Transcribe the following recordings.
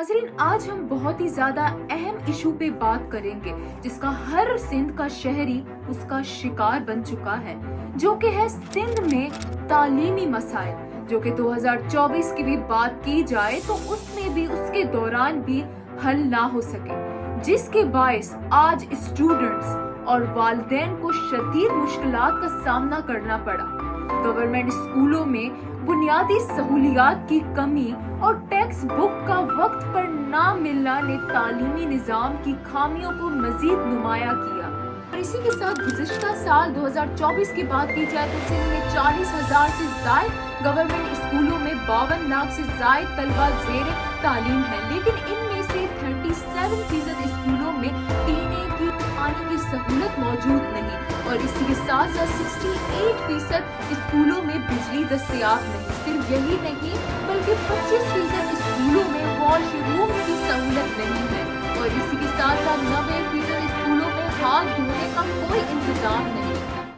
नाजरीन, आज हम बहुत ही ज्यादा अहम इशू पे बात करेंगे जिसका हर सिंध का शहरी उसका शिकार बन चुका है, जो कि है सिंध में तालीमी मसाइल। जो कि 2024 की भी बात की जाए तो उसमें भी उसके दौरान भी हल ना हो सके, जिसके बायस आज स्टूडेंट्स और वालिदैन को शदीद मुश्किलात का सामना करना पड़ा। गवर्नमेंट स्कूलों में बुनियादी सहूलियात की कमी और टेक्स्ट बुक का वक्त पर ना मिलना ने तालीमी निज़ाम की खामियों को मजीद नुमाया किया। और इसी के साथ गुज़िश्ता साल 2024 की बात की जाए तो सिंध में 40,000 से ज़ायद गवर्नमेंट स्कूलों में 52 लाख से ज़ायद तलबा ज़ेर तालीम है, लेकिन इनमें से 37% स्कूलों में पीने की पानी की सहूलत मौजूद नहीं, और इसी के साथ साथ 68% स्कूलों में बिजली दस्तयाब नहीं। सिर्फ यही नहीं बल्कि 25% स्कूलों में वॉशरूम की सहूलत नहीं है, और इसी के साथ साथ 90% स्कूलों में हाथ धोने का कोई इंतजाम नहीं,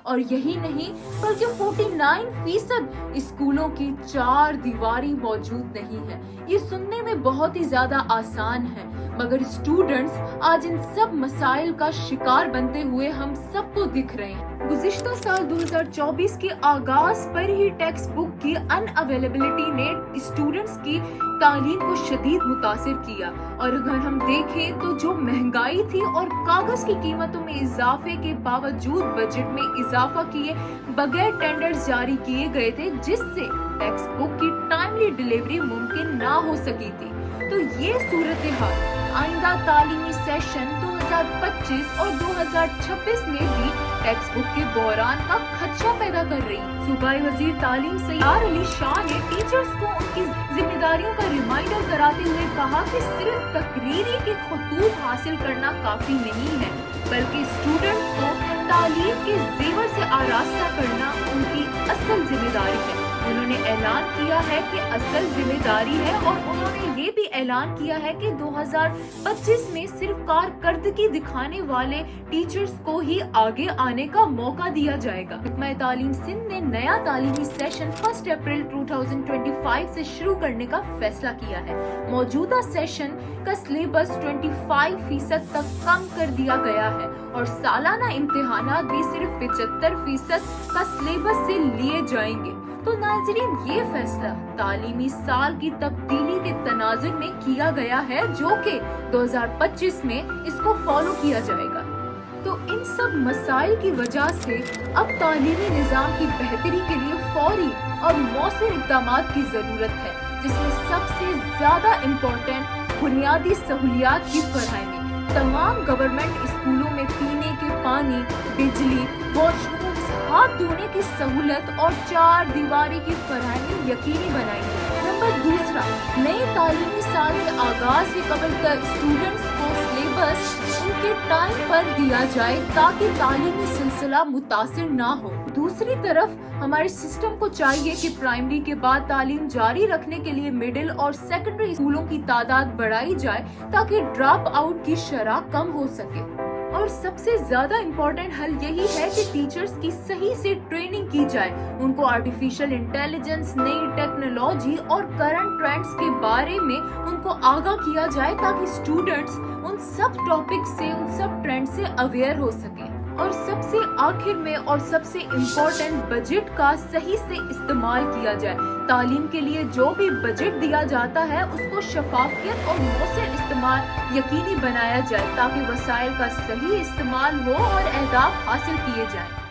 और यही नहीं बल्कि 49% स्कूलों की चार दीवारी मौजूद नहीं है। ये सुनने में बहुत ही ज्यादा आसान है, मगर स्टूडेंट्स आज इन सब मसाइल का शिकार बनते हुए हम सबको दिख रहे हैं। गुज़िश्ता साल 2024 के आगाज पर ही टेक्स्ट बुक की अनअवेलेबिलिटी ने स्टूडेंट्स की तालीम को शदीद मुतासिर किया, और अगर हम देखें तो जो महंगाई थी और कागज की कीमतों में इजाफे के बावजूद बजट में इजाफा किए बगैर टेंडर्स जारी किए गए थे, जिससे टेक्स्ट बुक की टाइमली डिलीवरी मुमकिन ना हो सकी थी। तो ये सूरत हाल आइंदा तालीमी सेशन 2025 और 2026 में भी टेक्स्ट बुक के बहरान का खदशा पैदा कर रही है। सूबाई वजीर तालीम सैयार अली शाह ने टीचर्स को उनकी जिम्मेदारियों का रिमाइंडर कराते हुए कहा कि सिर्फ तकरीरी के खतूत हासिल करना काफी नहीं है, बल्कि स्टूडेंट्स को तालीम के जेवर से आरास्ता करना उनकी असल जिम्मेदारी है। उन्होंने ऐलान किया है कि असल जिम्मेदारी है, और उन्होंने ये भी ऐलान किया है कि 2025 में सिर्फ कारकर्दगी दिखाने वाले टीचर्स को ही आगे आने का मौका दिया जाएगा। महकमा तालीम सिंध ने नया तालीमी सेशन 1 अप्रैल 2025 से शुरू करने का फैसला किया है। मौजूदा सेशन का सिलेबस 25% तक कम कर दिया गया है, और सालाना इम्तिहानात भी सिर्फ 75% का सिलेबस से लिए जाएंगे। तो नाज़रीन, ये फैसला तालीमी साल की तब्दीली के तनाजुर में किया गया है, जो कि 2025 में इसको फॉलो किया जाएगा। तो इन सब मसाइल की वजह से अब तालीमी निज़ाम की बेहतरी के लिए फौरी और मौसर इक़दामात की ज़रूरत है, जिसमें सबसे ज़्यादा इम्पोर्टेंट बुनियादी सहूलियात की फरहमी। तमाम गवर्नमेंट स्कूलों में पीने के पानी, बिजली, वॉशरूम्स, हाथ धोने की सहूलत और चार दीवारी की फरहमी यकीनी बनाई जाए। नंबर दूसरा, नए तालीमी साल के आगाज से कबल तक स्टूडेंट्स को सिलेबस उनके टाइम पर दिया जाए ताकि तालीमी सिलसिला मुतासिर ना हो। दूसरी तरफ हमारे सिस्टम को चाहिए कि प्राइमरी के बाद तालीम जारी रखने के लिए मिडिल और सेकेंडरी स्कूलों की तादाद बढ़ाई जाए ताकि ड्रॉप आउट की शरह कम हो सके। और सबसे ज्यादा इम्पोर्टेंट हल यही है कि टीचर्स की सही से ट्रेनिंग की जाए, उनको आर्टिफिशियल इंटेलिजेंस, नई टेक्नोलॉजी और करंट ट्रेंड्स के बारे में उनको आगाह किया जाए ताकि स्टूडेंट्स उन सब टॉपिक से, उन सब ट्रेंड से अवेयर हो सके। और सबसे आखिर में और सबसे इम्पोर्टेंट, बजट का सही से इस्तेमाल किया जाए। तालीम के लिए जो भी बजट दिया जाता है उसको शफाफियत और मौसर इस्तेमाल यकीनी बनाया जाए ताकि वसाइल का सही इस्तेमाल हो और अहदाफ हासिल किए जाएं।